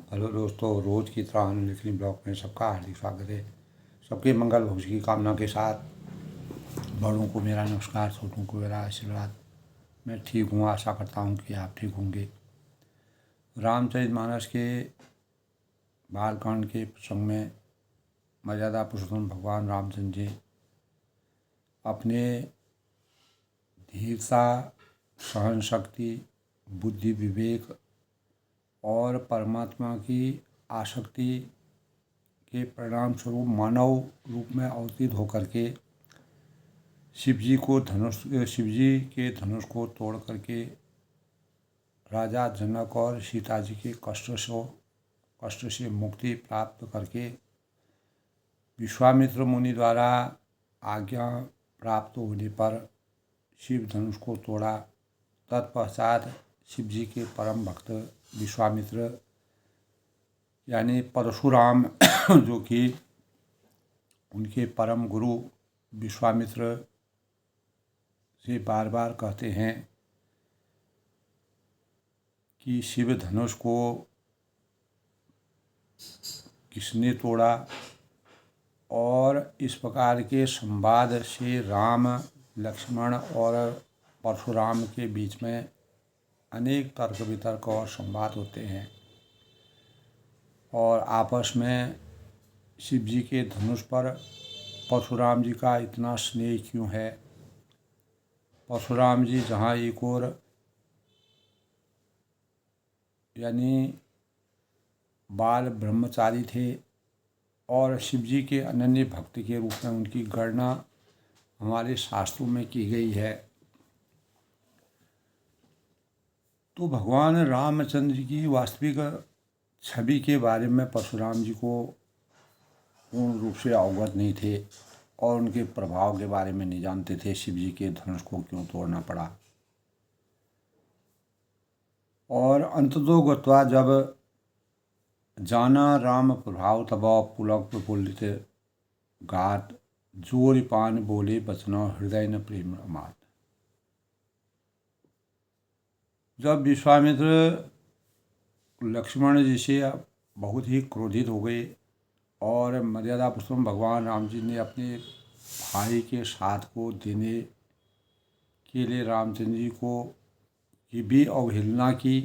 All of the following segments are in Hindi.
हेलो दोस्तों, रोज़ की तरह लिखनी ब्लॉग में सबका हार्दिक स्वागत है। सबके मंगल भविष्य की कामना के साथ बड़ों को मेरा नमस्कार, छोटों को मेरा आशीर्वाद। मैं ठीक हूँ, आशा करता हूँ कि आप ठीक होंगे। रामचरितमानस के बालकांड के प्रसंग में मर्यादा पुरुषोत्तम भगवान रामचंद्र जी अपने धीरता, सहन शक्ति, बुद्धि, विवेक और परमात्मा की आसक्ति के परिणाम स्वरूप मानव रूप में अवतीर्ण होकर के शिव जी के धनुष को तोड़ करके राजा जनक और सीता जी के कष्ट से मुक्ति प्राप्त करके विश्वामित्र मुनि द्वारा आज्ञा प्राप्त होने पर शिव धनुष को तोड़ा। तत्पश्चात शिव जी के परम भक्त विश्वामित्र यानी परशुराम जो कि उनके परम गुरु विश्वामित्र से बार बार कहते हैं कि शिव धनुष को किसने तोड़ा, और इस प्रकार के संवाद से राम, लक्ष्मण और परशुराम के बीच में अनेक तर्क वितर्क और संवाद होते हैं। और आपस में शिव जी के धनुष पर परशुराम जी का इतना स्नेह क्यों है। परशुराम जी जहाँ एक और यानी बाल ब्रह्मचारी थे और शिव जी के अनन्य भक्त के रूप में उनकी गणना हमारे शास्त्रों में की गई है। तो भगवान रामचंद्र की वास्तविक छवि के बारे में परशुराम जी को पूर्ण रूप से अवगत नहीं थे और उनके प्रभाव के बारे में नहीं जानते थे। शिव जी के धनुष को क्यों तोड़ना पड़ा। और अंततो गत्वा जब जाना राम प्रभाव तब पुलक प्रफुल्लित गात जोर पान बोले बचना हृदय न प्रेम मात। जब विश्वामित्र लक्ष्मण जी से बहुत ही क्रोधित हो गए और मर्यादा पुरुषोत्तम भगवान राम जी ने अपने भाई के साथ को देने के लिए रामचंद्र जी को की भी अवहेलना की,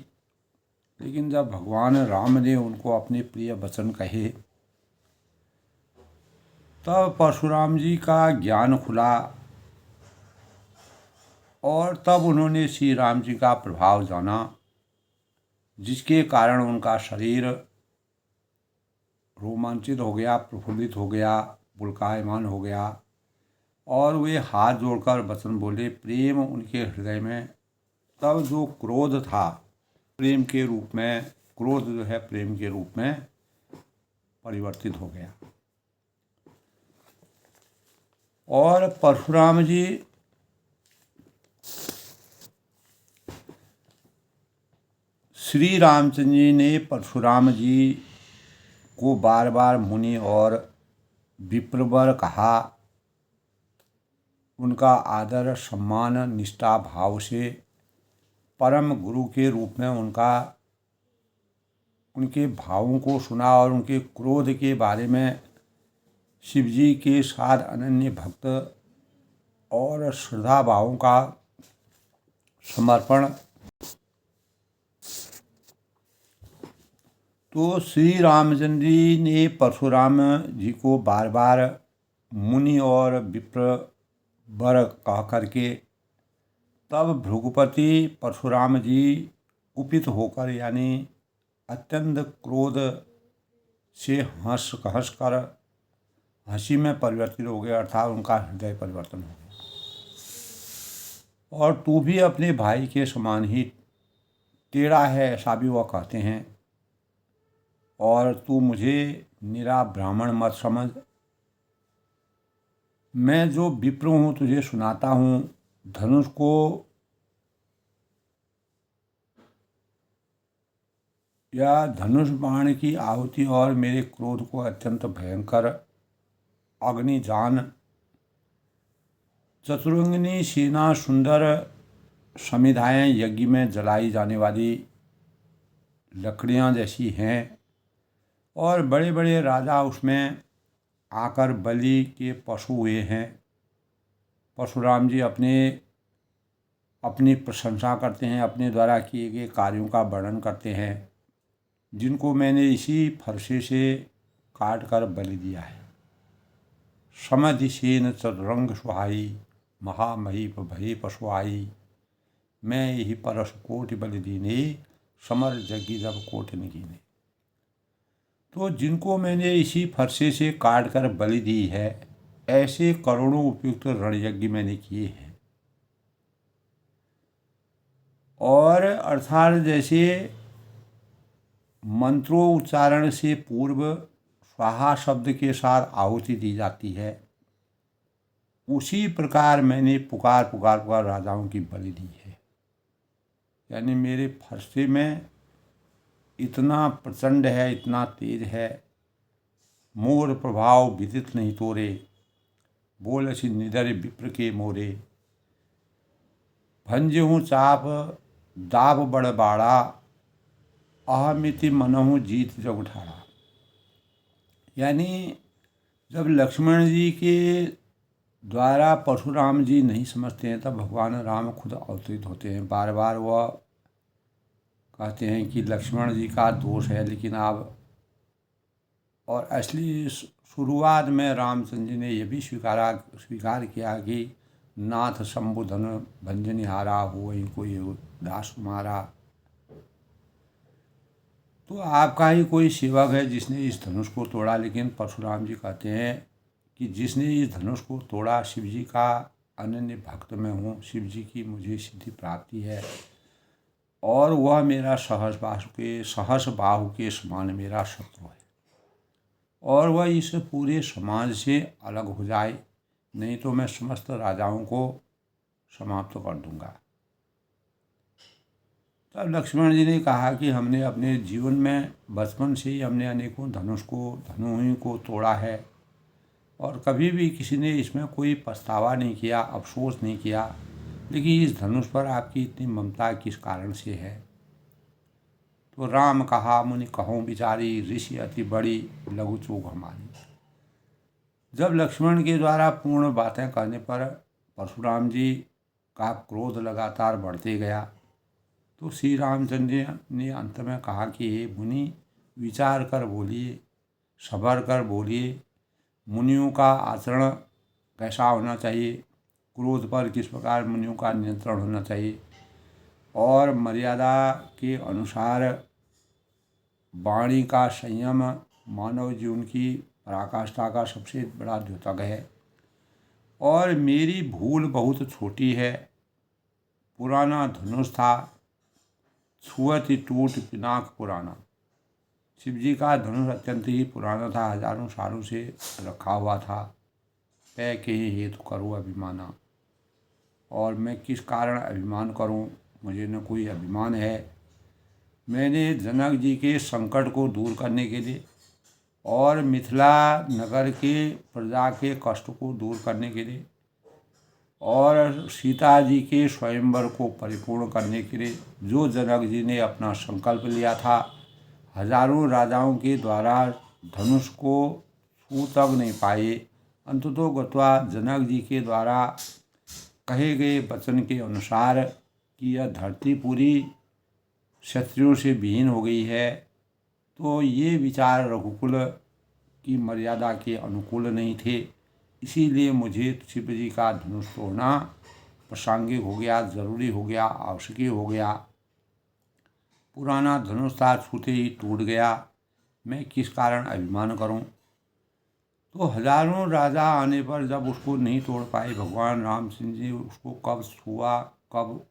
लेकिन जब भगवान राम ने उनको अपने प्रिय वचन कहे तब परशुराम जी का ज्ञान खुला और तब उन्होंने श्री राम जी का प्रभाव जाना, जिसके कारण उनका शरीर रोमांचित हो गया, प्रफुल्लित हो गया, पुलकायमान हो गया और वे हाथ जोड़कर वचन बोले। प्रेम उनके हृदय में तब जो क्रोध था प्रेम के रूप में, क्रोध जो है प्रेम के रूप में परिवर्तित हो गया। और परशुराम जी श्री रामचंद्र जी ने परशुराम जी को बार बार मुनि और विप्रवर कहा। उनका आदर, सम्मान, निष्ठा भाव से परम गुरु के रूप में उनके भावों को सुना और उनके क्रोध के बारे में शिव जी के साथ अनन्य भक्त और श्रद्धा भावों का समर्पण। तो श्री रामचंद्र जी ने परशुराम जी को बार बार मुनि और विप्रवर कह करके तब भृगुपति परशुराम जी कुपित होकर यानी अत्यंत क्रोध से हंस कर हंसी में परिवर्तित हो गया, अर्थात उनका हृदय परिवर्तन हो गया। और तू भी अपने भाई के समान ही टेढ़ा है, ऐसा भी वह कहते हैं, और तू मुझे निरा ब्राह्मण मत समझ। मैं जो विप्र हूँ तुझे सुनाता हूँ। धनुष को या धनुष बाण की आहुति और मेरे क्रोध को अत्यंत भयंकर अग्नि जान। चतुरंगिनी सेना सुंदर समिधाएं यज्ञ में जलाई जाने वाली लकड़ियां जैसी हैं। और बड़े बड़े राजा उसमें आकर बलि के पशु हुए हैं। परशुराम जी अपनी प्रशंसा करते हैं, अपने द्वारा किए गए कार्यों का वर्णन करते हैं, जिनको मैंने इसी फरसे से काट कर बलि दिया है। समधिसेन चतुरंग सुहाई, महामहीप भई पशुआई, मैं यही परस कोटि बलि दीने, समर जग्गी जब कोटि न कीने। तो जिनको मैंने इसी फरसे से काट कर बलि दी है, ऐसे करोड़ों उपयुक्त रणयज्ञ मैंने किए हैं। और अर्थात जैसे मंत्रोच्चारण से पूर्व स्वाहा शब्द के साथ आहुति दी जाती है, उसी प्रकार मैंने पुकार पुकार पुकार राजाओं की बलि दी है। यानी मेरे फरसे में इतना प्रचंड है, इतना तेज है, मोर प्रभाव विदित नहीं तोरे, बोल ऐसी निडर विप्र के मोरे, भंजहूँ चाप दाब बड़ बाड़ा, अहमिति मनहु जीत जग उठाड़ा। यानी जब लक्ष्मण जी के द्वारा परशुराम जी नहीं समझते हैं, तब भगवान राम खुद अवतरित होते हैं। बार बार वह कहते हैं कि लक्ष्मण जी का दोष है, लेकिन आप और असली शुरुआत में रामचंद्र जी ने यह भी स्वीकार किया कि नाथ शंभुधन भंजनिहारा हो वही कोई दास तुम्हारा। तो आपका ही कोई सेवक है जिसने इस धनुष को तोड़ा, लेकिन परशुराम जी कहते हैं कि जिसने इस धनुष को तोड़ा शिव जी का अनन्य भक्त में हूँ, शिव जी की मुझे सिद्धि प्राप्ति है, और वह मेरा सहस बाहु के समान मेरा शत्रु है, और वह इस पूरे समाज से अलग हो जाए, नहीं तो मैं समस्त राजाओं को समाप्त कर दूंगा। तब लक्ष्मण जी ने कहा कि हमने अपने जीवन में बचपन से ही हमने अनेकों धनुओं को तोड़ा है, और कभी भी किसी ने इसमें कोई पछतावा नहीं किया, अफसोस नहीं किया, लेकिन इस धनुष पर आपकी इतनी ममता किस कारण से है। तो राम कहा मुनि कहूँ बिचारी, ऋषि अति बड़ी लघु चूक हमारी। जब लक्ष्मण के द्वारा पूर्ण बातें करने पर परशुराम जी का क्रोध लगातार बढ़ते गया, तो श्री रामचंद्र ने अंत में कहा कि हे मुनि, विचार कर बोलिए, सबर कर बोलिए, मुनियों का आचरण कैसा होना चाहिए, क्रोध पर किस प्रकार मुनियों का नियंत्रण होना चाहिए, और मर्यादा के अनुसार वाणी का संयम मानव जीवन की पराकाष्ठा का सबसे बड़ा द्योतक है। और मेरी भूल बहुत छोटी है, पुराना धनुष था, छुअत ही टूट पिनाक पुराना। शिव जी का धनुष अत्यंत ही पुराना था, हजारों सालों से रखा हुआ था, पै के ही हेतु करूँ अभिमाना, और मैं किस कारण अभिमान करूं, मुझे न कोई अभिमान है। मैंने जनक जी के संकट को दूर करने के लिए और मिथिला नगर के प्रजा के कष्ट को दूर करने के लिए और सीता जी के स्वयंवर को परिपूर्ण करने के लिए जो जनक जी ने अपना संकल्प लिया था, हजारों राजाओं के द्वारा धनुष को छू तक नहीं पाए, अंततो गत्वा जनक जी के द्वारा कहे गए वचन के अनुसार कि यह धरती पूरी क्षत्रियों से विहीन हो गई है, तो ये विचार रघुकुल की मर्यादा के अनुकूल नहीं थे। इसीलिए मुझे शिव जी का धनुष तोड़ना प्रासंगिक हो गया, जरूरी हो गया, आवश्यक हो गया। पुराना धनुष था, छूते ही टूट गया, मैं किस कारण अभिमान करूं। तो हजारों राजा आने पर जब उसको नहीं तोड़ पाए, भगवान राम सिंह जी उसको कब छुआ, कब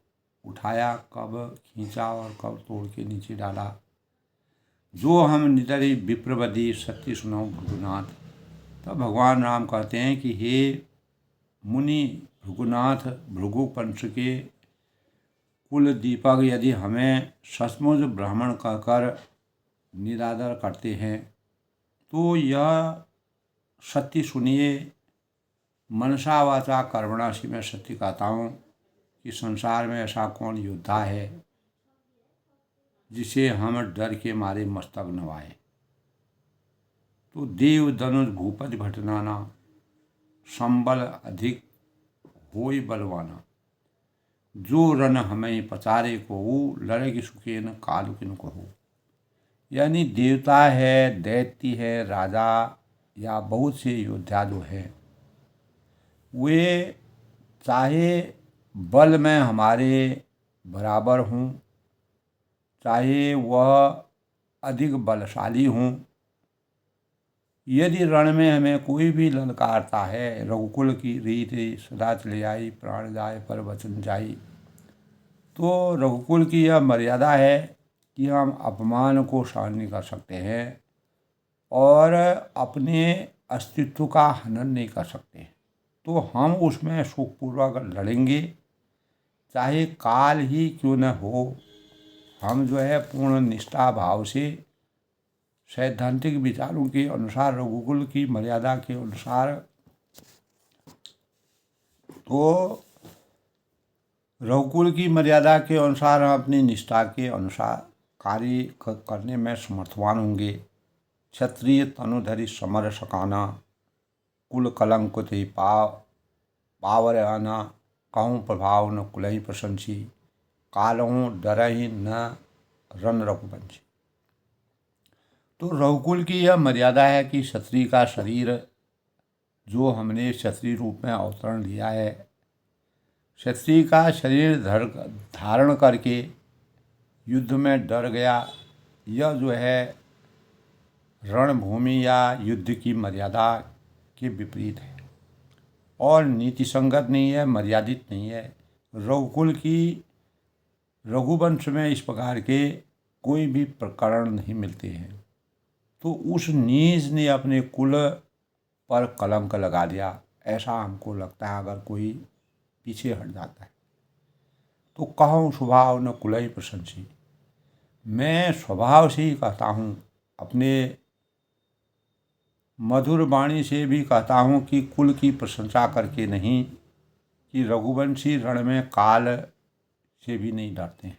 उठाया, कब खींचा और कब तोड़ के नीचे डाला। जो हम निडर विप्रवदी सत्य सुनाऊं भृगुनाथ। तब भगवान राम कहते हैं कि हे मुनि भृगुनाथ, भृगु वंश के कुल दीपक यदि हमें सचमुच ब्राह्मण कहकर निरादर करते हैं, तो यह सत्य सुनिए। मनसा वाचा कर्मणा से मैं सत्य कहता हूँ कि संसार में ऐसा कौन योद्धा है जिसे हम डर के मारे मस्तक नवाए। तो देव धनुष भूपति भटनाना, संबल अधिक होई बलवाना। जो रन हमें पचारे को, लड़ेगी सुखेन कालु किन कहो। यानी देवता है, दैत्य है, राजा या बहुत से योद्धा जो है, वे चाहे बल में हमारे बराबर हों, चाहे वह अधिक बलशाली हों, यदि रण में हमें कोई भी ललकारता है, रघुकुल की रीत सदा चले आई, प्राण जाए पर वचन जाई, तो रघुकुल की यह मर्यादा है कि हम अपमान को सहन नहीं कर सकते हैं और अपने अस्तित्व का हनन नहीं कर सकते। तो हम उसमें सुखपूर्वक लड़ेंगे, चाहे काल ही क्यों न हो। हम जो है पूर्ण निष्ठा भाव से सैद्धांतिक विचारों के अनुसार, रघुकुल की मर्यादा के अनुसार, तो रघुकुल की मर्यादा के अनुसार हम अपनी निष्ठा के अनुसार कार्य करने में समर्थवान होंगे। क्षत्रिय तनुधरि समर सकाना, कुल कलंक ते पावर आना, कहूँ प्रभाव न कुलहि प्रशंसी, कालहूँ डरहि न रन रघुवंशी। तो रघुकुल की यह मर्यादा है कि क्षत्रिय का शरीर, जो हमने क्षत्रिय रूप में अवतरण लिया है, क्षत्रिय का शरीर धारण करके युद्ध में डर गया, यह जो है रणभूमि या युद्ध की मर्यादा के विपरीत है और नीति संगत नहीं है, मर्यादित नहीं है। रघुकुल की, रघुवंश में इस प्रकार के कोई भी प्रकरण नहीं मिलते हैं। तो उस नीच ने अपने कुल पर कलंक लगा दिया, ऐसा हमको लगता है अगर कोई पीछे हट जाता है। तो कहूँ स्वभाव न कुलहि प्रशंसी, मैं स्वभाव से ही कहता हूँ, अपने मधुर वाणी से भी कहता हूँ कि कुल की प्रशंसा करके नहीं, कि रघुवंशी रण में काल से भी नहीं डरते हैं।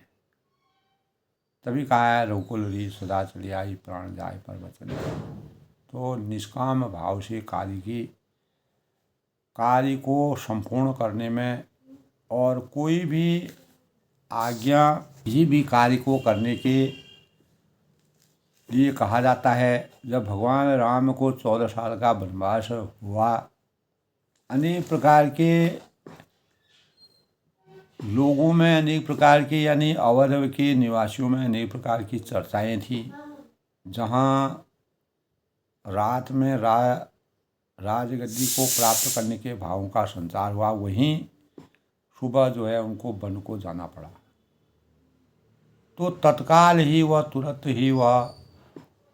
तभी कहा है रघुकुल रीत सदा चली आई, प्राण जाए पर वचन। तो निष्काम भाव से कार्य को संपूर्ण करने में, और कोई भी आज्ञा किसी भी कार्य को करने के लिए कहा जाता है। जब भगवान राम को 14 साल का वनवास हुआ, अनेक प्रकार के लोगों में, अनेक प्रकार के, यानी अवध के निवासियों में अनेक प्रकार की चर्चाएं थी। जहाँ रात में राजगद्दी को प्राप्त करने के भावों का संचार हुआ, वहीं सुबह जो है उनको वन को जाना पड़ा। तो तत्काल ही वह, तुरंत ही वह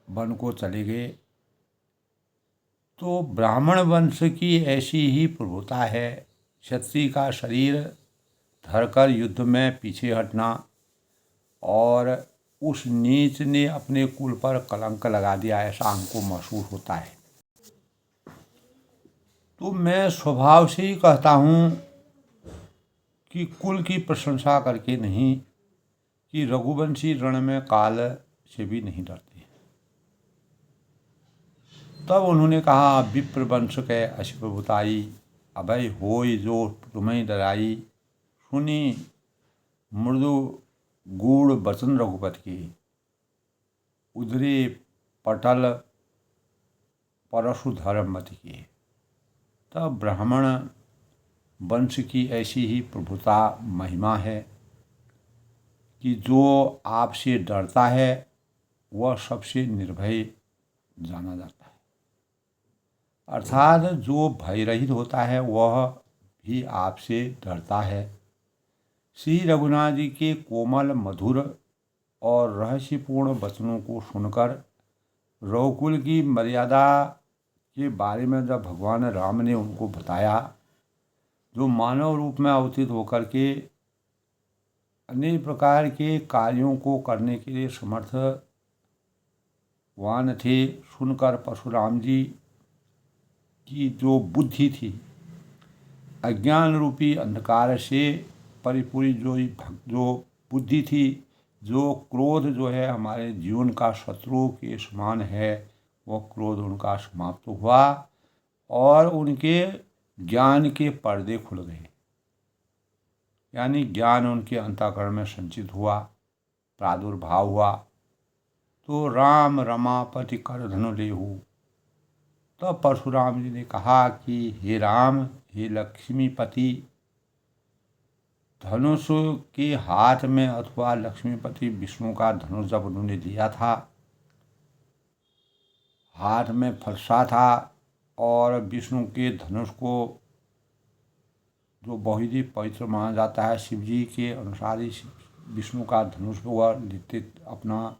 वन को चले गए। तो ब्राह्मण वंश की ऐसी ही प्रभुता है, क्षत्रिय का शरीर धरकर युद्ध में पीछे हटना, और उस नीच ने अपने कुल पर कलंक लगा दिया, ऐसा हमको महसूस होता है। तो मैं स्वभाव से ही कहता हूँ कि कुल की प्रशंसा करके नहीं, कि रघुवंशी रण में काल से भी नहीं डरते। तब उन्होंने कहा, विप्र वंश के अशि प्रभुताई, अभय होय जो तुम्हें डराई, सुनी मृदु गूढ़ वचन रघुपति की, उदरे पटल परशुधर मत की। तब ब्राह्मण वंश की ऐसी ही प्रभुता महिमा है कि जो आपसे डरता है वह सबसे निर्भय जाना जाता है। अर्थात जो भय रहित होता है वह भी आपसे डरता है। श्री रघुनाथ जी के कोमल, मधुर और रहस्यपूर्ण वचनों को सुनकर रघुकुल की मर्यादा के बारे में जब भगवान राम ने उनको बताया, जो मानव रूप में अवतीत होकर के अनेक प्रकार के कार्यों को करने के लिए समर्थवान थे, सुनकर परशुराम जी की जो बुद्धि थी, अज्ञान रूपी अंधकार से परिपूरी जो बुद्धि थी, जो क्रोध जो है हमारे जीवन का शत्रु के समान है, वह क्रोध उनका समाप्त हुआ और उनके ज्ञान के पर्दे खुल गए, यानी ज्ञान उनके अंतःकरण में संचित हुआ, प्रादुर्भाव हुआ। तो राम रमापति कर धनु लेहु। तब परशुराम जी ने कहा कि हे राम, हे लक्ष्मीपति, धनुष के हाथ में अथवा लक्ष्मीपति विष्णु का धनुष जब उन्होंने लिया था, हाथ में फरसा था और विष्णु के धनुष को जो बहुत ही पवित्र माना जाता है, शिव जी के अनुसार ही विष्णु का धनुष वह लेते अपना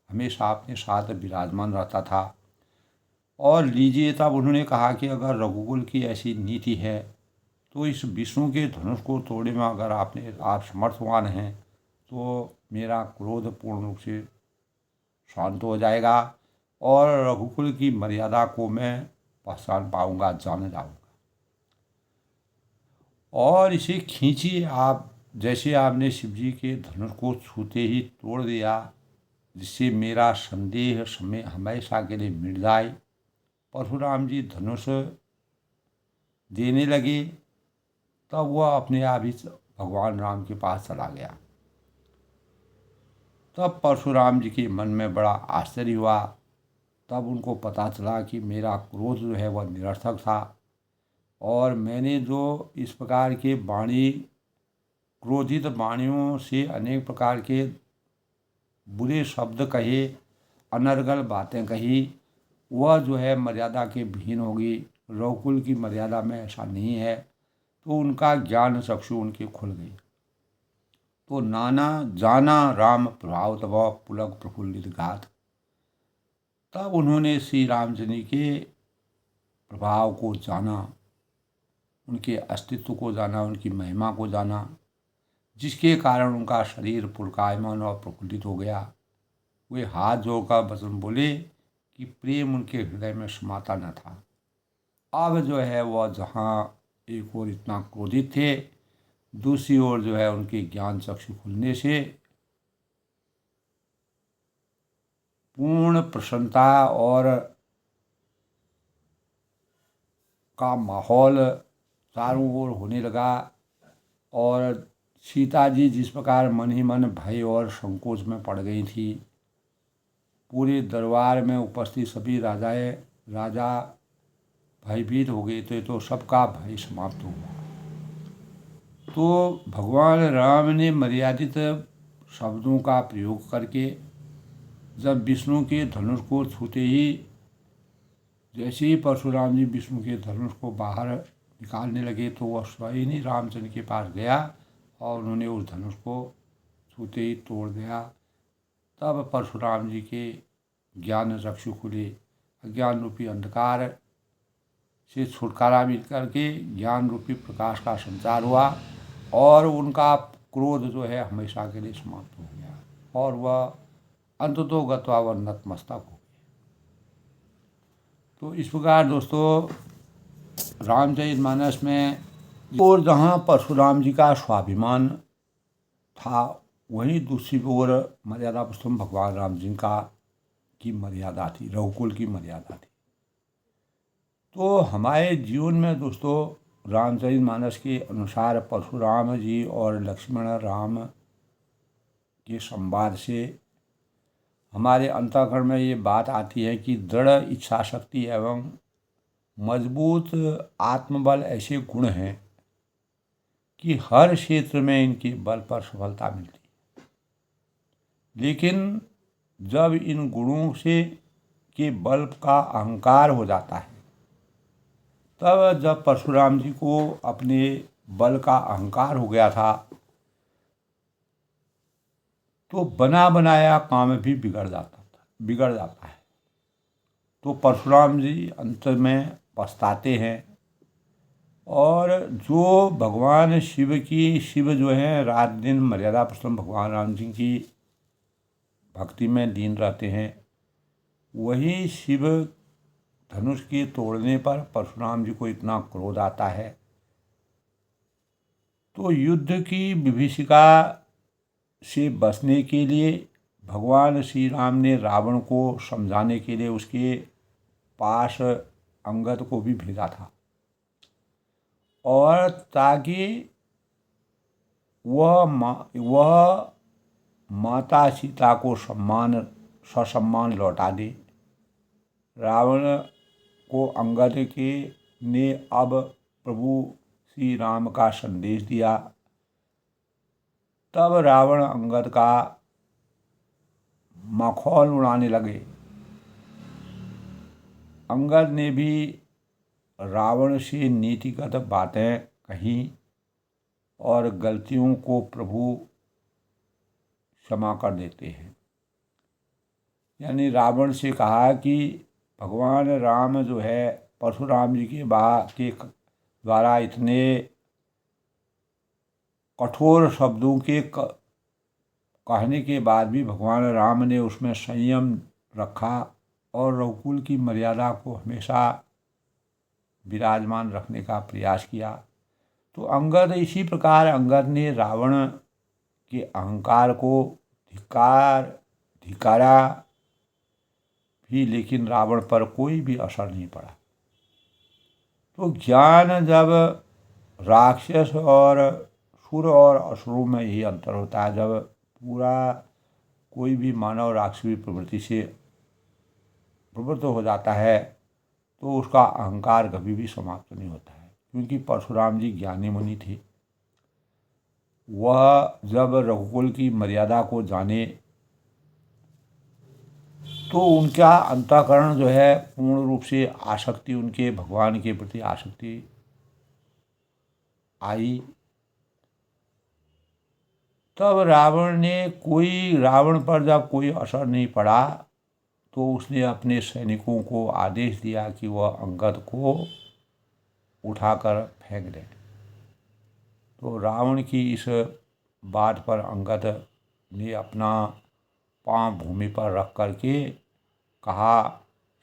हमेशा अपने साथ विराजमान रहता था। और लीजिए, तब उन्होंने कहा कि अगर रघुकुल की ऐसी नीति है तो इस विष्णु के धनुष को तोड़ने में अगर आप समर्थवान हैं तो मेरा क्रोध पूर्ण रूप से शांत हो जाएगा और रघुकुल की मर्यादा को मैं पहचान पाऊंगा, जान जाऊंगा। और इसे खींचिए आप, जैसे आपने शिव जी के धनुष को छूते ही तोड़ दिया, जिससे मेरा संदेह समय हमेशा के लिए मिट जाए। परशुराम जी धनुष देने लगे, तब वह अपने आप ही भगवान राम के पास चला गया। तब परशुराम जी के मन में बड़ा आश्चर्य हुआ। तब उनको पता चला कि मेरा क्रोध जो है वह निरर्थक था और मैंने जो इस प्रकार के वाणी, क्रोधित वाणियों से अनेक प्रकार के बुरे शब्द कहे, अनर्गल बातें कही, वह जो है मर्यादा के विहीन होगी। रघुकुल की मर्यादा में ऐसा नहीं है। तो उनका ज्ञान चक्षु उनके खुल गई। तो नाना जाना राम प्रभाव तब पुलक प्रफुल्लित गात। तब उन्होंने श्री रामचंद्र के प्रभाव को जाना, उनके अस्तित्व को जाना, उनकी महिमा को जाना, जिसके कारण उनका शरीर पुलकायमान और प्रफुल्लित हो गया। वे हाथ जोड़कर वचन बोले कि प्रेम उनके हृदय में समाता न था। अब जो है वह जहाँ एक ओर इतना क्रोधित थे, दूसरी ओर जो है उनके ज्ञान चक्षु खुलने से पूर्ण प्रसन्नता और का माहौल चारों ओर होने लगा। और सीता जी जिस प्रकार मन ही मन भय और संकोच में पड़ गई थी, पूरे दरबार में उपस्थित सभी राजा भयभीत हो गए थे, तो सबका भय समाप्त हुआ। तो भगवान राम ने मर्यादित शब्दों का प्रयोग करके जब विष्णु के धनुष को छूते ही, जैसे ही परशुराम जी विष्णु के धनुष को बाहर निकालने लगे, तो वह स्वयं ही रामचंद्र के पास गया और उन्होंने उस धनुष को छूते ही तोड़ दिया। तब परशुराम जी के ज्ञान चक्षु खुले, अज्ञान रूपी अंधकार से छुटकारा मिल करके ज्ञान रूपी प्रकाश का संचार हुआ और उनका क्रोध जो है हमेशा के लिए समाप्त हो गया और वह अंततो गत्वा वह नतमस्तक हो गए। तो इस प्रकार दोस्तों रामचरितमानस में और जहाँ परशुराम जी का स्वाभिमान था, वहीं दूसरी ओर मर्यादा पुरुषोत्तम भगवान राम जी की मर्यादा थी, रघुकुल की मर्यादा थी। तो हमारे जीवन में दोस्तों रामचरितमानस के अनुसार परशुराम जी और लक्ष्मण राम के संवाद से हमारे अंतःकरण में ये बात आती है कि दृढ़ इच्छा शक्ति एवं मजबूत आत्मबल ऐसे गुण हैं कि हर क्षेत्र में इनके बल पर सफलता मिलती है। लेकिन जब इन गुणों से के बल का अहंकार हो जाता है, तब जब परशुराम जी को अपने बल का अहंकार हो गया था, तो बना बनाया काम भी बिगड़ जाता है। तो परशुराम जी अंत में पछताते हैं और जो भगवान शिव जो हैं रात दिन मर्यादा पुरुषोत्तम भगवान राम जी की भक्ति में लीन रहते हैं, वही शिव धनुष के तोड़ने पर परशुराम जी को इतना क्रोध आता है। तो युद्ध की विभीषिका से बचने के लिए भगवान श्री राम ने रावण को समझाने के लिए उसके पास अंगद को भी भेजा था, और ताकि वह माता सीता को ससम्मान लौटा दे। रावण को अंगद के ने अब प्रभु श्री राम का संदेश दिया। तब रावण अंगद का मखौल उड़ाने लगे। अंगद ने भी रावण से नीतिगत बातें कहीं और गलतियों को प्रभु क्षमा कर देते हैं। यानी रावण से कहा कि भगवान राम जो है परशुराम जी के द्वारा इतने कठोर शब्दों के कहने के बाद भी भगवान राम ने उसमें संयम रखा और रघुकुल की मर्यादा को हमेशा विराजमान रखने का प्रयास किया। तो अंगद इसी प्रकार अंगद ने रावण के अहंकार को धिक्कारा भी, लेकिन रावण पर कोई भी असर नहीं पड़ा। तो ज्ञान जब राक्षस और सुर और असुरों में यही अंतर होता है। जब पूरा कोई भी मानव राक्षसी प्रवृत्ति से प्रवृत्त हो जाता है तो उसका अहंकार कभी भी समाप्त नहीं होता है, क्योंकि परशुराम जी ज्ञानी मुनि थे। वह जब रघुकुल की मर्यादा को जाने तो उनका अंतःकरण जो है पूर्ण रूप से आसक्ति, उनके भगवान के प्रति आसक्ति आई। तब रावण पर जब कोई असर नहीं पड़ा तो उसने अपने सैनिकों को आदेश दिया कि वह अंगद को उठाकर फेंक दें। तो रावण की इस बात पर अंगद ने अपना पांव भूमि पर रख करके कहा,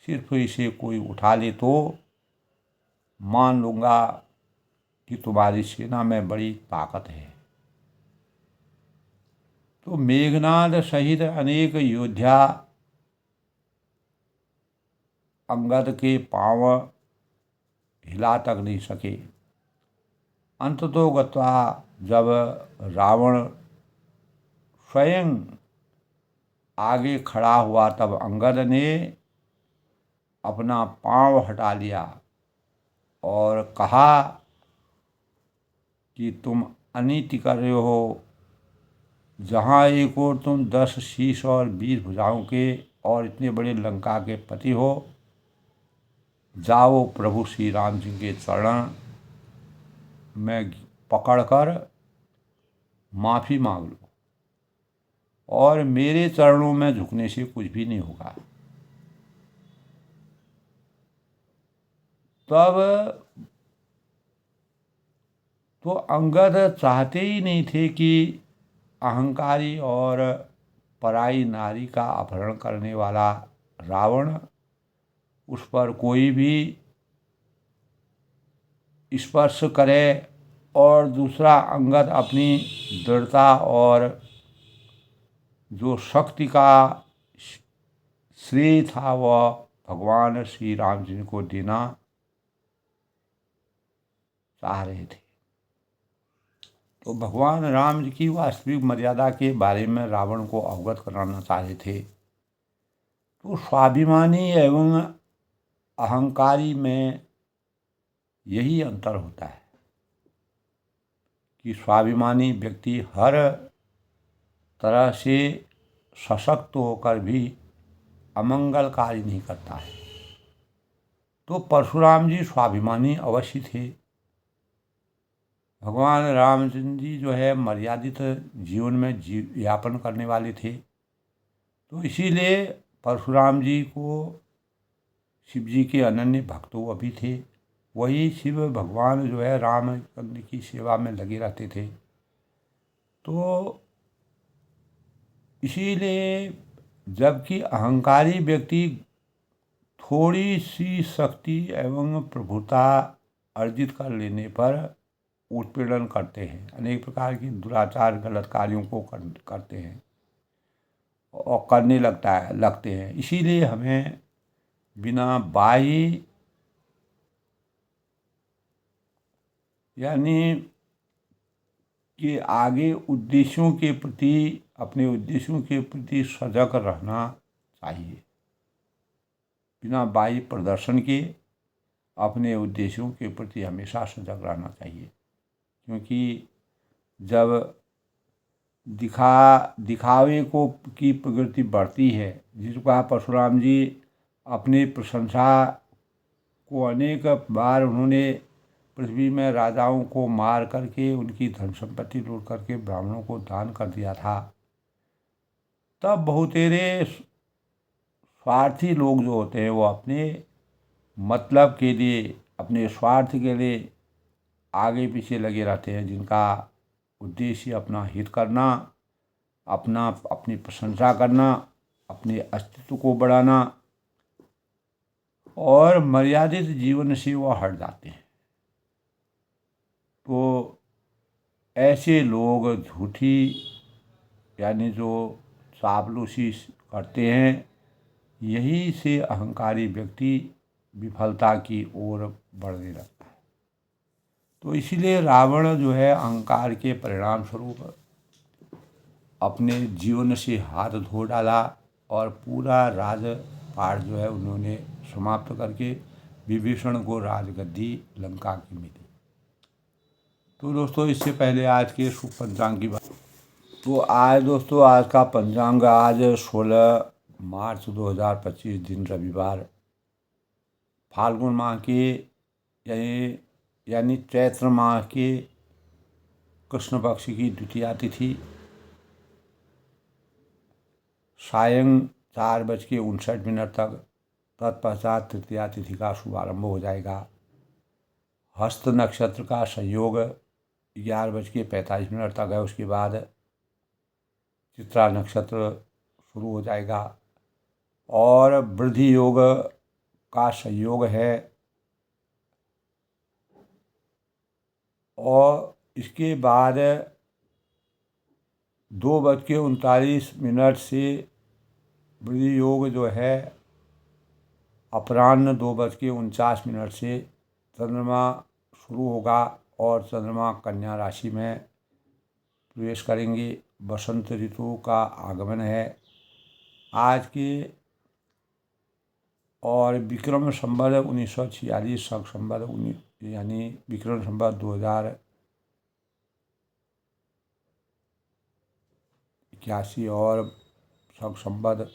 सिर्फ इसे कोई उठा ले तो मान लूँगा कि तुम्हारी सेना में बड़ी ताकत है। तो मेघनाद सहित अनेक योद्धा अंगद के पांव हिला तक नहीं सके। अंततोगत्वा जब रावण स्वयं आगे खड़ा हुआ तब अंगद ने अपना पांव हटा लिया और कहा कि तुम अनीति कर रहे हो। जहाँ एक ओर तुम 10 शीश और 20 भुजाओं के और इतने बड़े लंका के पति हो, जाओ प्रभु श्री राम जी के चरण में पकड़कर माफ़ी मांग लो, और मेरे चरणों में झुकने से कुछ भी नहीं होगा। तब तो अंगद चाहते ही नहीं थे कि अहंकारी और पराई नारी का अपहरण करने वाला रावण उस पर कोई भी स्पर्श करे, और दूसरा अंगद अपनी दृढ़ता और जो शक्ति का श्रेय था वह भगवान श्री राम जी को देना चाह रहे थे। तो भगवान राम जी की वास्तविक मर्यादा के बारे में रावण को अवगत कराना चाह रहे थे। तो स्वाभिमानी एवं अहंकारी में यही अंतर होता है कि स्वाभिमानी व्यक्ति हर तरह से सशक्त होकर भी अमंगलकारी नहीं करता है। तो परशुराम जी स्वाभिमानी अवश्य थे। भगवान रामचंद्र जी जो है मर्यादित जीवन में यापन करने वाले थे। तो इसीलिए परशुराम जी को शिव जी के अनन्य भक्त वो भी थे। वही शिव भगवान जो है रामचंद्र की सेवा में लगे रहते थे। तो इसीलिए जबकि अहंकारी व्यक्ति थोड़ी सी शक्ति एवं प्रभुता अर्जित कर लेने पर उत्पीड़न करते हैं, अनेक प्रकार की दुराचार गलत कार्यों को करते हैं और करने लगते हैं। इसीलिए हमें बिना बाह्य यानी कि आगे उद्देश्यों के प्रति, अपने उद्देश्यों के प्रति सजग रहना चाहिए। बिना बाह्य प्रदर्शन के अपने उद्देश्यों के प्रति हमेशा सजग रहना चाहिए, क्योंकि जब दिखावे की प्रवृत्ति बढ़ती है, जिसको कहा परशुराम जी अपनी प्रशंसा को अनेक बार उन्होंने पृथ्वी में राजाओं को मार करके उनकी धन संपत्ति लूट करके ब्राह्मणों को दान कर दिया था। तब बहुतेरे स्वार्थी लोग जो होते हैं वो अपने मतलब के लिए, अपने स्वार्थ के लिए आगे पीछे लगे रहते हैं, जिनका उद्देश्य अपना हित करना, अपनी प्रशंसा करना, अपने अस्तित्व को बढ़ाना और मर्यादित जीवन से वो हट जाते हैं। तो ऐसे लोग झूठी यानी जो चापलूसी करते हैं, यही से अहंकारी व्यक्ति विफलता की ओर बढ़ने लगता है। तो इसीलिए रावण जो है अहंकार के परिणाम स्वरूप अपने जीवन से हाथ धो डाला और पूरा राजपाट जो है उन्होंने समाप्त करके विभीषण को राजगद्दी लंका की मिली। तो दोस्तों इससे पहले आज के शुभ पंचांग की बात। तो आज दोस्तों आज का पंचांग आज 16 मार्च 2025 दिन रविवार, फाल्गुन माह के यानी चैत्र माह के कृष्ण पक्ष की द्वितीया तिथि सायं 4:59 तक, तत्पश्चात तृतीया तिथि का शुभारंभ हो जाएगा। हस्त नक्षत्र का संयोग 11:45 तक है, उसके बाद चित्रा नक्षत्र शुरू हो जाएगा और वृद्धि योग का संयोग है और इसके बाद 2:39 से वृद्धि योग जो है अपराह्न 2:49 से चंद्रमा शुरू होगा और चंद्रमा कन्या राशि में प्रवेश करेंगे। बसंत ऋतु का आगमन है आज के और विक्रम संवत 1946 शक संवत यानी विक्रम संवत 2081 और शक संवत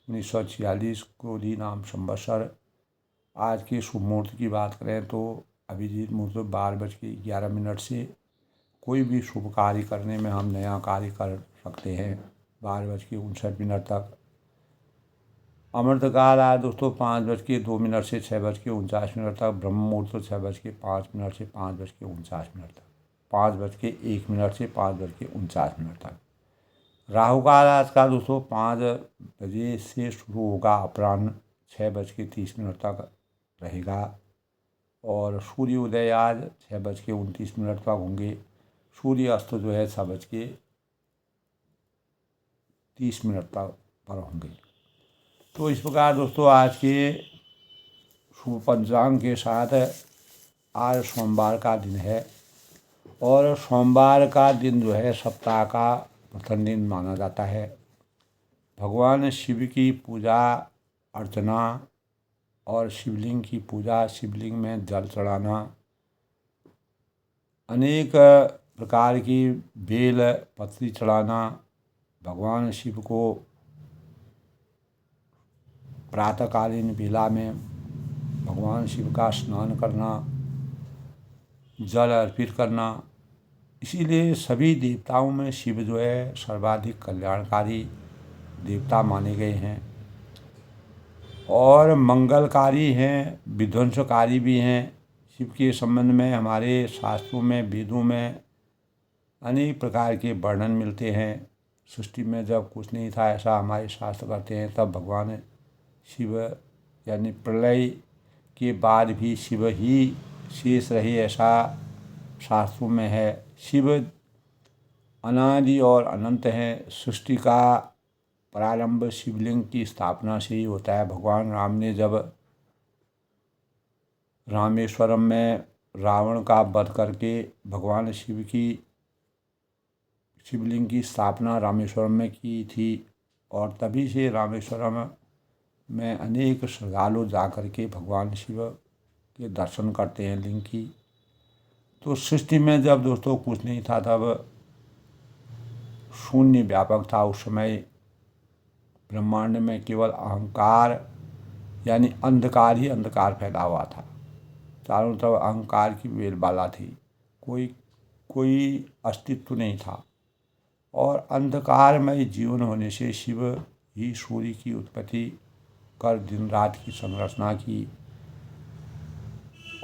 1946 क्रोधी नाम संवत्सर। आज के शुभ मुहूर्त की बात करें तो अभिजीत मुहूर्त 12:11 से कोई भी शुभ कार्य करने में हम नया कार्य कर सकते हैं 12:59 तक। अमृतकाल आज दोस्तों 5:02 से 6:49 तक। ब्रह्म मुहूर्त 6:05 से 5:49 तक। 5:01 से 5:49 तक। राहु काल आज का दोस्तों 5 बजे से शुरू होगा, अपराह्न 6:30 तक रहेगा और सूर्य उदय आज 6:29 तक होंगे। सूर्य अस्त जो है 6:30 तक पर होंगे। तो इस प्रकार दोस्तों आज के शुभ पंचांग के साथ आज सोमवार का दिन है और सोमवार का दिन जो है सप्ताह का प्रथम दिन माना जाता है। भगवान शिव की पूजा अर्चना और शिवलिंग की पूजा, शिवलिंग में जल चढ़ाना, अनेक प्रकार की बेल पत्री चढ़ाना, भगवान शिव को प्रातःकालीन बेला में भगवान शिव का स्नान करना, जल अर्पित करना। इसीलिए सभी देवताओं में शिव जो है सर्वाधिक कल्याणकारी देवता माने गए हैं और मंगलकारी हैं, विध्वंसकारी भी हैं। शिव के संबंध में हमारे शास्त्रों में, वेदों में अनेक प्रकार के वर्णन मिलते हैं। सृष्टि में जब कुछ नहीं था ऐसा हमारे शास्त्र कहते हैं, तब भगवान शिव यानी प्रलय के बाद भी शिव ही शेष रहे ऐसा शास्त्रों में है। शिव अनादि और अनंत हैं। सृष्टि का प्रारंभ शिवलिंग की स्थापना से ही होता है। भगवान राम ने जब रामेश्वरम में रावण का वध करके भगवान शिव की शिवलिंग की स्थापना रामेश्वरम में की थी और तभी से रामेश्वरम में अनेक श्रद्धालु जाकर के भगवान शिव के दर्शन करते हैं लिंग की। तो सृष्टि में जब दोस्तों कुछ नहीं था, तब शून्य व्यापक था। उस समय ब्रह्मांड में केवल अहंकार यानी अंधकार ही अंधकार फैला हुआ था। चारों तरफ अहंकार की वेलबाला थी, कोई अस्तित्व नहीं था। और अंधकारमय जीवन होने से शिव ही सूर्य की उत्पत्ति कर दिन रात की संरचना की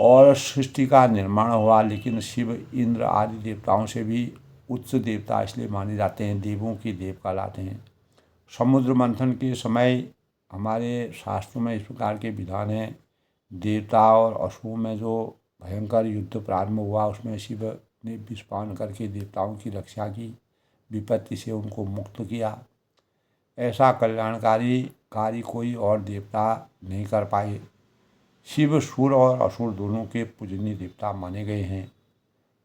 और सृष्टि का निर्माण हुआ। लेकिन शिव इंद्र आदि देवताओं से भी उच्च देवता इसलिए माने जाते हैं, देवों के देव कहलाते हैं। समुद्र मंथन के समय हमारे शास्त्रों में इस प्रकार के विधान हैं। देवता और असुरों में जो भयंकर युद्ध प्रारंभ हुआ, उसमें शिव ने विषपान करके देवताओं की रक्षा की, विपत्ति से उनको मुक्त किया। ऐसा कल्याणकारी कार्य कोई और देवता नहीं कर पाए। शिव सुर और असुर दोनों के पूजनीय देवता माने गए हैं।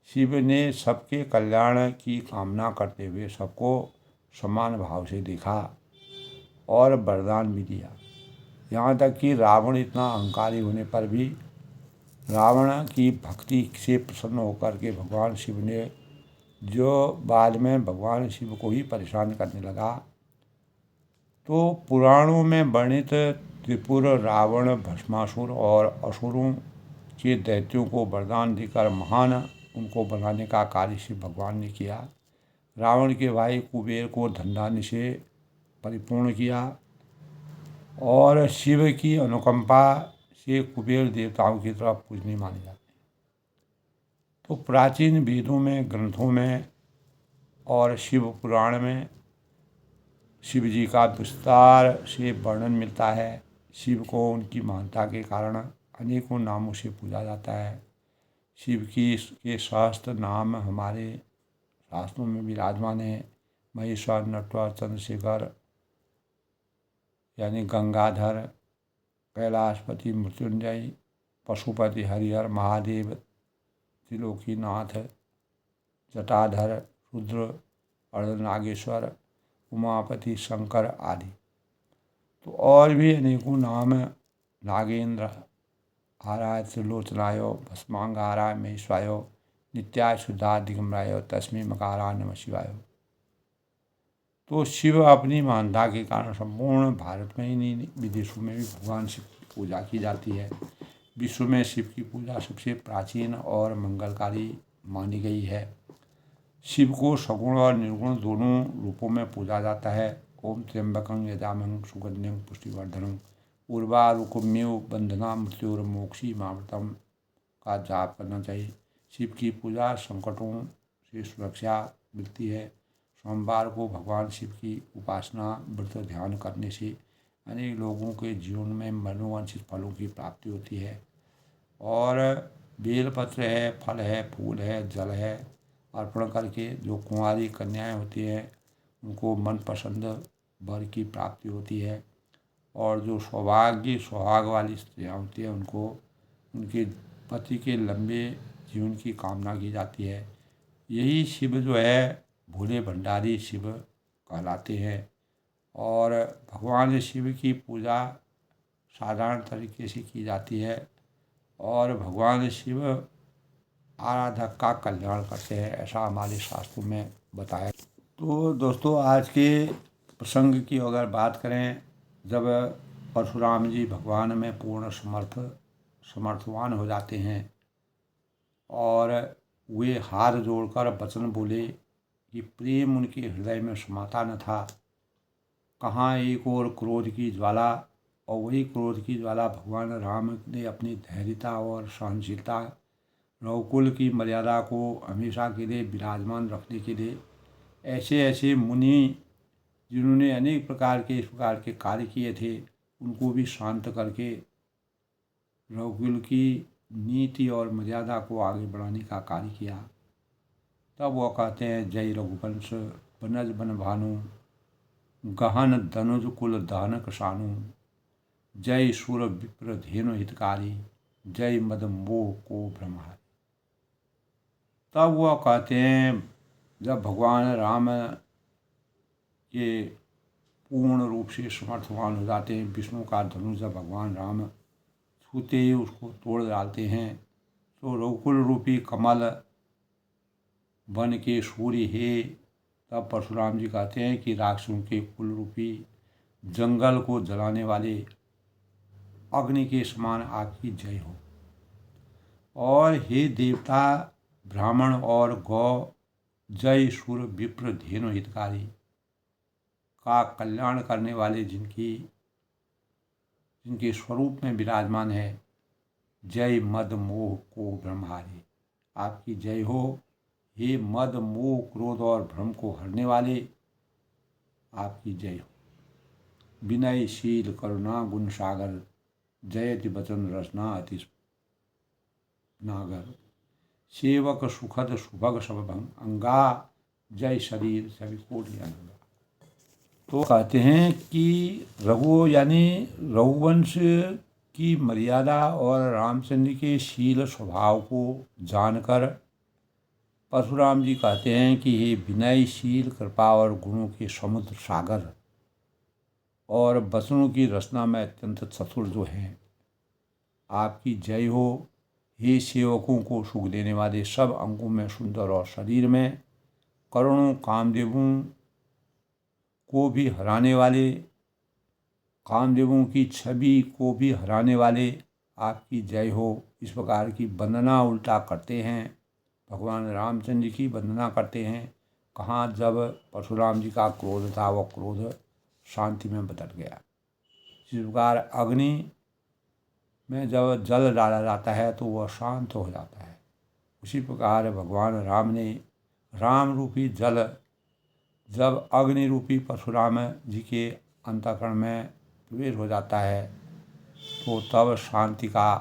शिव ने सबके कल्याण की कामना करते हुए सबको समान भाव से देखा और वरदान भी दिया। यहाँ तक कि रावण इतना अहंकारी होने पर भी रावण की भक्ति से प्रसन्न होकर के भगवान शिव ने, जो बाद में भगवान शिव को ही परेशान करने लगा, तो पुराणों में वर्णित त्रिपुर, रावण, भस्मासुर और असुरों के दैत्यों को वरदान देकर महान उनको बनाने का कार्य शिव भगवान ने किया। रावण के भाई कुबेर को धनधान्य से परिपूर्ण किया और शिव की अनुकंपा से कुबेर देवताओं की तरफ पूजनीय माने जाते हैं। तो प्राचीन वेदों में, ग्रंथों में और शिव पुराण में शिव जी का विस्तार से वर्णन मिलता है। शिव को उनकी महानता के कारण अनेकों नामों से पूजा जाता है। शिव के सहस्त्र नाम हमारे शास्त्रों में विराजमान है। महेश्वर, नटवर, चंद्रशेखर यानी गंगाधर, कैलाशपति, मृत्युंजय, पशुपति, हरिहर, महादेव, त्रिलोकीनाथ, जटाधर, रुद्र, अर्धनागेश्वर, उमापति, शंकर आदि। तो और भी अनेकों नाम, नागेंद्र आराय, त्रिलोचनाय, भस्मांगाराय, महेश्वाय, नित्याय, शुद्धाय, दिगंबराय, तस्मै मकाराय नमः शिवाय। तो शिव अपनी महानता के कारण संपूर्ण भारत में ही नहीं, विदेशों में भी भगवान शिव की पूजा की जाती है। विश्व में शिव की पूजा सबसे प्राचीन और मंगलकारी मानी गई है। शिव को सगुण और निर्गुण दोनों रूपों में पूजा जाता है। ओम त्र्यंबकं यजामहं सुगंधिं पुष्टिवर्धनम् उर्वारुकमेव बंधना मृत्युर्मोक्षी मामृतम का जाप करना चाहिए। शिव की पूजा संकटों से सुरक्षा मिलती है। सोमवार को भगवान शिव की उपासना, व्रत, ध्यान करने से अनेक लोगों के जीवन में मनोवांछित फलों की प्राप्ति होती है। और बेलपत्र है, फल है, फूल है, जल है अर्पण करके जो कुंवारी कन्याएं होती हैं उनको मनपसंद वर की प्राप्ति होती है। और जो सुहाग वाली स्त्रियाँ होती हैं उनको उनके पति के लंबे जीवन की कामना की जाती है। यही शिव जो है भोले भंडारी शिव कहलाते हैं। और भगवान शिव की पूजा साधारण तरीके से की जाती है और भगवान शिव आराधक का कल्याण करते हैं, ऐसा हमारे शास्त्रों में बताया। तो दोस्तों, आज के प्रसंग की अगर बात करें, जब परशुराम जी भगवान में पूर्ण समर्थवान हो जाते हैं और वे हाथ जोड़कर वचन बोले कि प्रेम उनके हृदय में समाता न था। कहाँ एक और क्रोध की ज्वाला, और वही क्रोध की ज्वाला भगवान राम ने अपनी धैर्यता और सहनशीलता, रघुकुल की मर्यादा को हमेशा के लिए विराजमान रखने के लिए ऐसे ऐसे मुनि जिन्होंने अनेक प्रकार के इस प्रकार के कार्य किए थे उनको भी शांत करके रघुकुल की नीति और मर्यादा को आगे बढ़ाने का कार्य किया। तब वो कहते हैं, जय रघुवंश बनज बन भानु, गहन धनुज कुल दहनक सानु, जय सुर विप्र धेनु हितकारी, जय मद मोह को ब्रह्मारी। तब वह कहते हैं, जब भगवान राम ये पूर्ण रूप से समर्थवान हो जाते हैं, विष्णु का धनुष जब भगवान राम छूते ही उसको तोड़ डालते हैं, तो रघुकुल रूपी कमल बन के सूर्य है। तब परशुराम जी कहते हैं कि राक्षसों के कुल रूपी जंगल को जलाने वाले अग्नि के समान आपकी जय हो। और हे देवता, ब्राह्मण और गौ, जय सुर विप्र धेनु हितकारी का कल्याण करने वाले जिनके स्वरूप में विराजमान है, जय मद मोह को ब्रह्महारी। आपकी जय हो। हे मद मोह क्रोध और भ्रम को हरने वाले, आपकी जय हो। विनयशील करुणा गुण सागर, जयति वचन रसना अति नागर। सेवक सुखद सुभग सब अंगा, जय शरीर सभी कोटि अंगा। तो कहते हैं कि रघु यानी रघुवंश की मर्यादा और रामचंद्र के शील स्वभाव को जानकर परशुराम जी कहते हैं कि हे विनयशील, कृपा और गुणों के समुद्र सागर और वचनों की रचना में अत्यंत चतुर जो हैं, आपकी जय हो। हे सेवकों को सुख देने वाले, सब अंगों में सुंदर और शरीर में करोड़ों कामदेवों को भी हराने वाले, कामदेवों की छवि को भी हराने वाले, आपकी जय हो। इस प्रकार की वंदना उल्टा करते हैं, भगवान रामचंद्र की वंदना करते हैं। कहाँ जब परशुराम जी का क्रोध था, वह क्रोध शांति में बदल गया। इस प्रकार अग्नि में जब जल डाला जाता है तो वह शांत हो जाता है। उसी प्रकार भगवान राम ने राम रूपी जल जब अग्नि रूपी परशुराम जी के अंतःकरण में प्रवेश हो जाता है, तो तब शांति का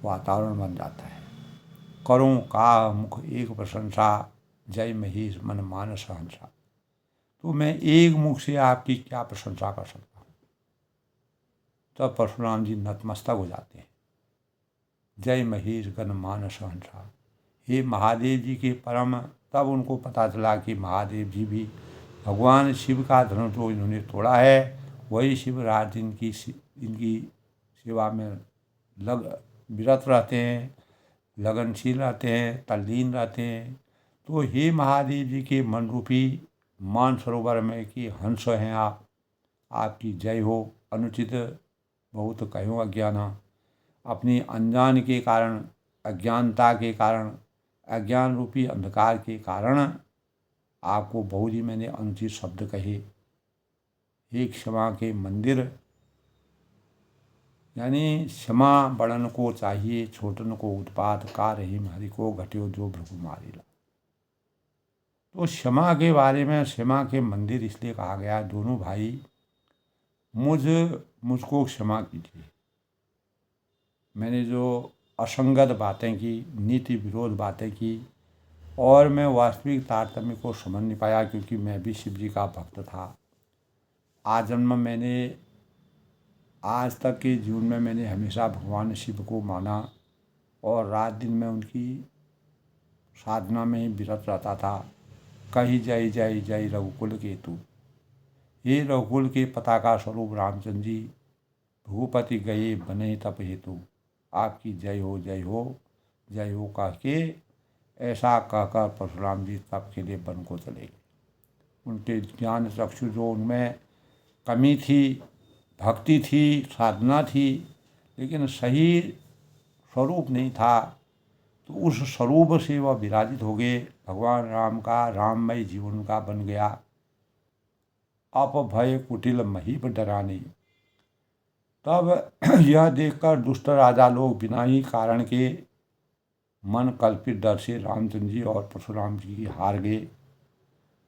वातावरण बन जाता है। करूं का मुख एक प्रशंसा, जय महेश मन मानस हंसा। तो मैं एक मुख से आपकी क्या प्रशंसा कर सकता हूँ। तब परशुराम जी नतमस्तक हो जाते हैं। जय महेश गण मानस हंसा। हे महादेव जी के परम। तब उनको पता चला कि महादेव जी भी भगवान शिव का धनुष जो इन्होंने तोड़ा है, वही शिवराज इनकी सेवा में विरत रहते हैं, लगनशील रहते हैं, तल्लीन रहते हैं। तो हे महादेव जी के मन रूपी मानसरोवर में कि हंस हैं आप, आपकी जय हो। अनुचित बहुत कहो अज्ञाना, अपनी अनजान के कारण, अज्ञानता के कारण, अज्ञान रूपी अंधकार के कारण आपको बहुत ही मैंने अनुचित शब्द कहे। हे क्षमा के मंदिर, यानी क्षमा बड़न को चाहिए, छोटन को उत्पात का रहीम हरि को घट्यो जो भृगु मारिला। तो क्षमा के बारे में, क्षमा के मंदिर इसलिए कहा गया, दोनों भाई मुझको क्षमा कीजिए। मैंने जो असंगत बातें की, नीति विरोध बातें की, और मैं वास्तविक तारतम्य को समझ नहीं पाया, क्योंकि मैं भी शिव जी का भक्त था। आजन्म मैंने, आज तक के जीवन में मैंने हमेशा भगवान शिव को माना और रात दिन में उनकी साधना में ही विरत रहता था। कही जय जय जय रघुकुल के तू। हे रघुकुल के पताका स्वरूप रामचंद्र जी, भूपति गए बने तप हेतु, आपकी जय हो जय हो जय हो कह के ऐसा कहकर परशुराम जी तप के लिए वन को चले गए। उनके ज्ञान चक्षु जो उनमें कमी थी, भक्ति थी, साधना थी, लेकिन सही स्वरूप नहीं था, तो उस स्वरूप से वह विराजित हो गए। भगवान राम का राममय जीवन का बन गया। अपभय कुटिल महीप डराने। तब यह देखकर दुष्ट राजा लोग बिना ही कारण के मन कल्पित डर से रामचंद्र जी और परशुराम जी हार गए,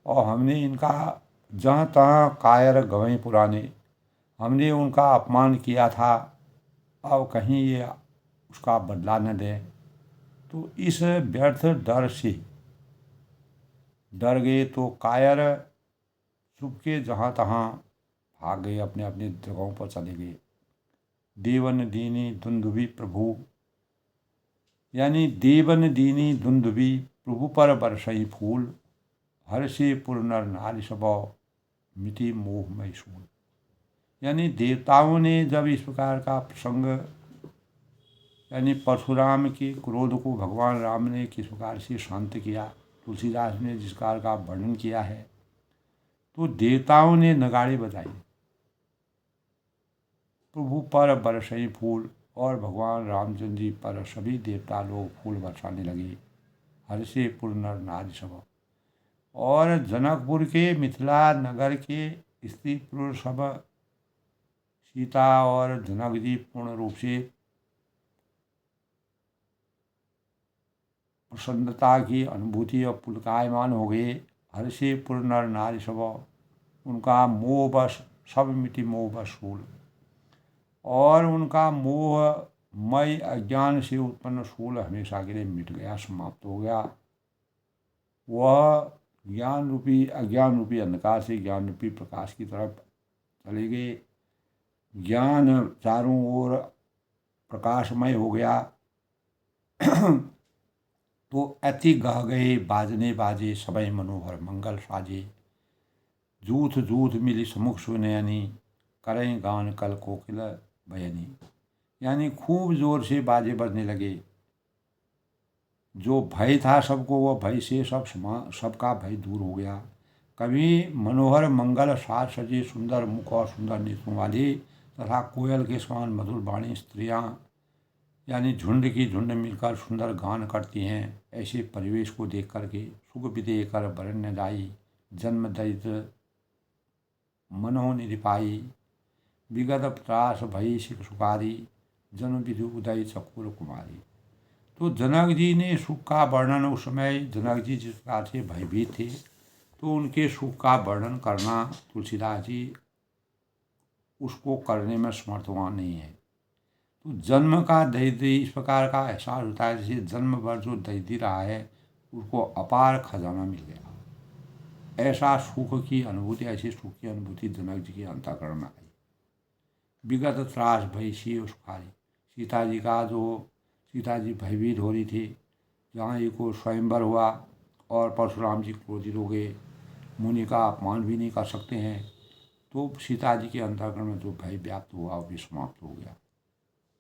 और हमने इनका जहाँ तहाँ कायर गंवई पुराने, हमने उनका अपमान किया था, अब कहीं ये उसका बदला न दें। तो इस व्यर्थ डर से डर गए, तो कायर चुपके जहाँ तहाँ भाग गए, अपने अपने जगहों पर चले गए। देवन दीनी दुंदुभि प्रभु, यानी देवन दीनी दुंदुभि प्रभु पर बरसई फूल, हर्षे पुर नर नारी सब मिति मोहमय सूल। यानी देवताओं ने जब इस प्रकार का प्रसंग, यानी परशुराम के क्रोध को भगवान राम ने किस प्रकार से शांत किया, तुलसीदास ने जिस प्रकार का वर्णन किया है, तो देवताओं ने नगाड़े बजाए, प्रभु पर बरसई फूल, और भगवान रामचंद्र जी पर सभी देवता लोग फूल बरसाने लगे। हर्षे पुर नर नारी सब, और जनकपुर के मिथिला नगर के स्त्री पुरुष सब सीता और जनक जी पूर्ण रूप से प्रसन्नता की अनुभूति और पुलकायमान हो गए। हर्षे पुर नर नारी सब, उनका मोह बस सब मिटी मोह बस शूल, और उनका मोहमय अज्ञान से उत्पन्न शूल हमेशा के लिए मिट गया, समाप्त हो गया। वह ज्ञान रूपी अज्ञान रूपी अंधकार से ज्ञान रूपी प्रकाश की तरफ चले गए। ज्ञान चारों ओर प्रकाशमय हो गया। तो अति गह गए बाजने बाजे, सबय मनोहर मंगल साजे, जूथ जूथ मिली समुख सुनयनी, करें गान कल कोकिल बयनी। यानी खूब जोर से बाजे बजने लगे। जो भय था सबको, वह भय से सबका भय दूर हो गया। कभी मनोहर मंगल साज सजे, सुंदर मुख और सुंदर नेत्रों वाली तथा कोयल के समान मधुर वाणी स्त्रियां, यानी झुंड की झुंड मिलकर सुंदर गान करती हैं। ऐसे परिवेश को देख करके सुख विदे कर बरण्य जाई, जन्म दरिद्र मनोह निरिपाई, विगत त्रास भई शिख सुखारी, जन्म विधु उदय चकोर कुमारी। तो जनक जी ने सुख का वर्णन, उस समय जनक जी जिस प्रकार से भयभीत थे, तो उनके सुख का वर्णन करना तुलसीदास जी उसको करने में समर्थवान नहीं है। तो जन्म का दरिद्री इस प्रकार का एहसास होता है, जैसे जन्म भर जो दरिद्री रहा है उसको अपार खजाना मिल गया। ऐसा सुख की अनुभूति, ऐसी सुख की अनुभूति जनक जी के अंतःकरण में आई। विगत त्रास भई शिव सुखारी, सीता जी भयभीत हो रही थी। जहाँ एक को स्वयंवर हुआ और परशुराम जी क्रोधित हो गए, मुनि का अपमान भी नहीं कर सकते हैं, तो सीता जी के अंतःकरण में जो भय व्याप्त हुआ वो भी समाप्त हो गया।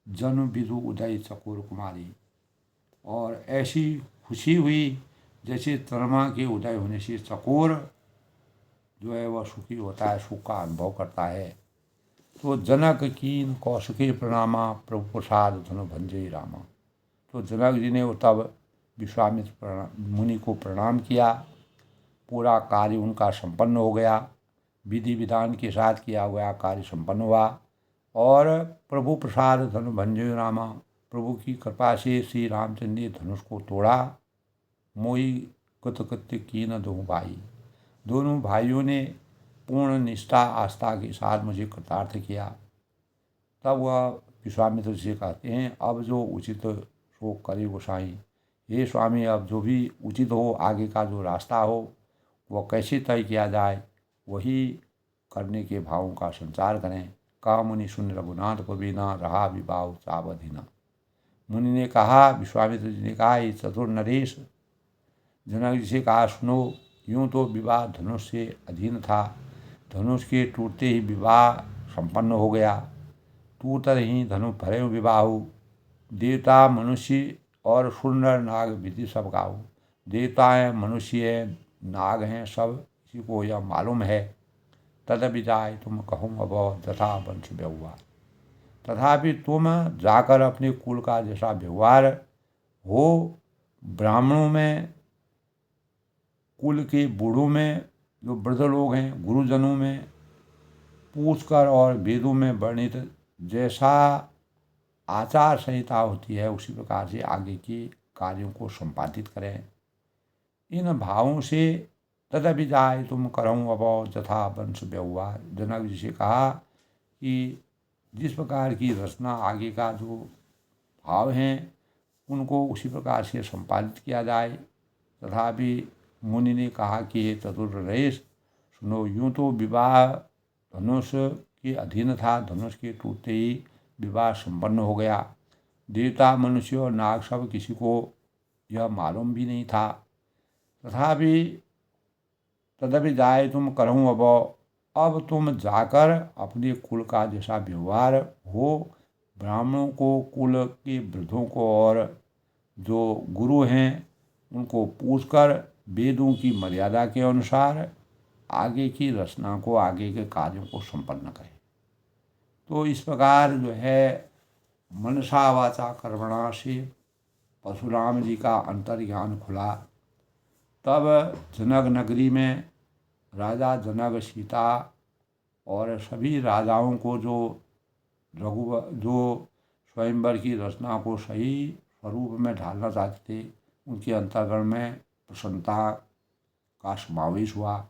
जन्म विधु उदय चकोर कुमारी, और ऐसी खुशी हुई जैसे चंद्रमा के उदय होने से चकोर जो है वह सुखी होता है, सुख का अनुभव करता है। तो जनक कीन कौशिकी प्रणामा, प्रभु प्रसाद धनु भंजई रामा। तो जनक जी ने तब विश्वामित्र मुनि को प्रणाम किया। पूरा कार्य उनका संपन्न हो गया, विधि विधान के साथ किया हुआ कार्य संपन्न हुआ। और प्रभु प्रसाद धनु भंजई रामा, प्रभु की कृपा से श्री रामचंद्र ने धनुष को तोड़ा। मोई कृतकृत्य कीन दो भाई, दोनों भाइयों ने पूर्ण निष्ठा आस्था के साथ मुझे कृतार्थ किया। तब वह विश्वामित्र से कहते हैं, अब जो उचित सो करे गोसाई। हे स्वामी, अब जो भी उचित हो, आगे का जो रास्ता हो वह कैसे तय किया जाए, वही करने के भावों का संचार करें। कहा मुनि सुन रघुनाथ पवीना, रहा विवाह सावधिना। मुनि ने कहा, विश्वामित्र जी ने कहा, ये चतुर नरेश, जनक जी से कहा, सुनो, यूं तो विवाह धनुष से अधीन था, धनुष के टूटते ही विवाह संपन्न हो गया। टूटते ही धनु भरे विवाहु, देवता मनुष्य और सुर नाग विधि सब गाऊ। देवता हैं, मनुष्य हैं, नाग हैं, सब किसी को यह मालूम है। तदपि जाय तुम कहूँ अब तथा वंश व्यवहार, तथापि तुम जाकर अपने कुल का जैसा व्यवहार हो, ब्राह्मणों में, कुल के बूढ़ों में, जो वृद्ध लोग हैं, गुरुजनों में पूछकर, और वेदों में वर्णित जैसा आचार संहिता होती है उसी प्रकार से आगे के कार्यों को संपादित करें। इन भावों से तदपि जाय तुम करऊँ अब जथा वंश व्यवहार। जनक जी से कहा कि जिस प्रकार की रचना, आगे का जो भाव हैं, उनको उसी प्रकार से संपादित किया जाए। तथापि मुनि ने कहा कि ये चतुर नरेश, सुनो, यूं तो विवाह धनुष के अधीन था, धनुष के टूटते ही विवाह संपन्न हो गया। देवता, मनुष्य और नाग सब किसी को यह मालूम भी नहीं था। तदपि जाए तुम करहूँ अब तुम जाकर अपने कुल का जैसा व्यवहार हो, ब्राह्मणों को, कुल के वृद्धों को और जो गुरु हैं उनको पूछकर वेदों की मर्यादा के अनुसार आगे की रचना को, आगे के कार्यों को संपन्न करें। तो इस प्रकार जो है मनसा वाचा कर्मणा से परशुराम जी का अंतर्ज्ञान खुला। तब जनक नगरी में राजा जनक, सीता और सभी राजाओं को जो स्वयंवर की रचना को सही स्वरूप में ढालना चाहते थे, उनके अंतर्गण में प्रसन्नता का समावेश हुआ।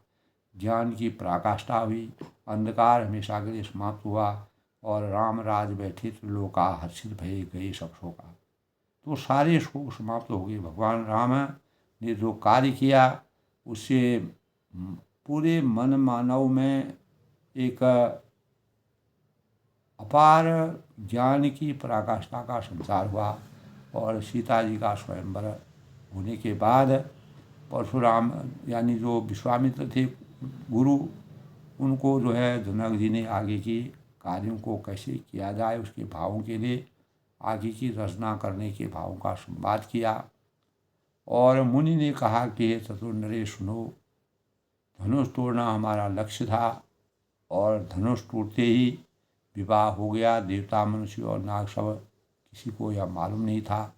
ज्ञान की पराकाष्ठा हुई, अंधकार हमेशा के लिए समाप्त हुआ और राम राज बैठे त्रिलोका हर्षित भये गए सब शोका। तो सारे शोक समाप्त हो गए। भगवान राम ने जो कार्य किया उससे पूरे मन मानव में एक अपार ज्ञान की पराकाष्ठा का संचार हुआ और सीता जी का स्वयंवर होने के बाद परशुराम यानी जो विश्वामित्र थे गुरु, उनको जो है जनक जी ने आगे की कार्यों को कैसे किया जाए उसके भावों के लिए आगे की रचना करने के भावों का संवाद किया। और मुनि ने कहा कि चतुर नरे सुनो, धनुष तोड़ना हमारा लक्ष्य था और धनुष टूटते ही विवाह हो गया। देवता, मनुष्य और नाग सब किसी को यह मालूम नहीं था,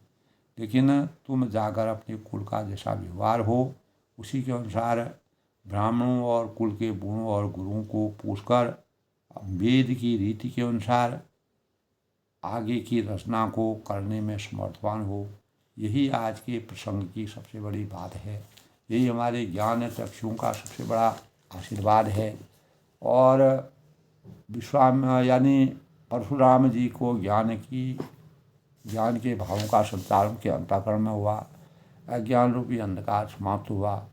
लेकिन तुम जाकर अपने कुल का जैसा व्यवहार हो उसी के अनुसार ब्राह्मणों और कुल के गुणों और गुरुओं को पूछकर वेद की रीति के अनुसार आगे की रचना को करने में समर्थवान हो। यही आज के प्रसंग की सबसे बड़ी बात है। यही हमारे ज्ञान चक्षुओं का सबसे बड़ा आशीर्वाद है। और यानी परशुराम जी को ज्ञान के भावों का संचार उनके अंतःकरण में हुआ, अज्ञान रूपी अंधकार समाप्त हुआ।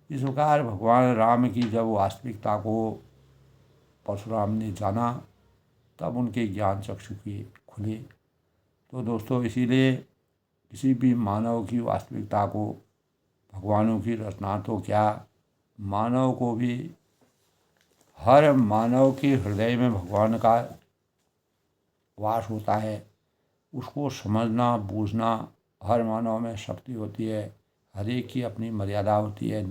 इस प्रकार भगवान राम की जब वास्तविकता को परशुराम ने जाना तब उनके ज्ञान चक्षु की खुले। तो दोस्तों, इसीलिए किसी भी मानव की वास्तविकता को, भगवानों की रचना तो क्या, मानव को भी, हर मानव के हृदय में भगवान का वास होता है। उसको समझना, बूझना, हर मानव में शक्ति होती है, हर एक की अपनी मर्यादा होती है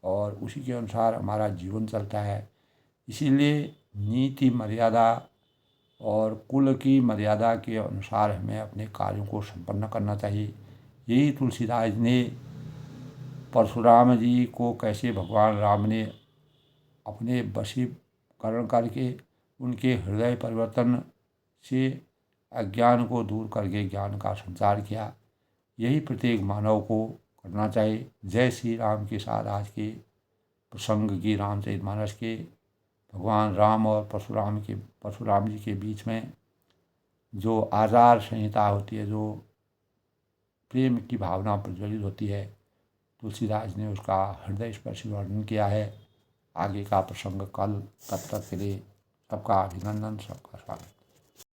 और उसी के अनुसार हमारा जीवन चलता है। इसीलिए नीति, मर्यादा और कुल की मर्यादा के अनुसार हमें अपने कार्यों को संपन्न करना चाहिए। यही तुलसीदास ने परशुराम जी को कैसे भगवान राम ने अपने वशीकरण करके उनके हृदय परिवर्तन से अज्ञान को दूर करके ज्ञान का संचार किया, यही प्रत्येक मानव को करना चाहिए। जय श्री राम के साथ आज के प्रसंग की, रामचरितमानस के भगवान राम और परशुराम जी के बीच में जो आचार संहिता होती है, जो प्रेम की भावना प्रज्वलित होती है, तुलसीदास ने उसका हृदय स्पर्शी वर्णन किया है। आगे का प्रसंग कल, तब तक के लिए सबका अभिनंदन, सबका स्वागत।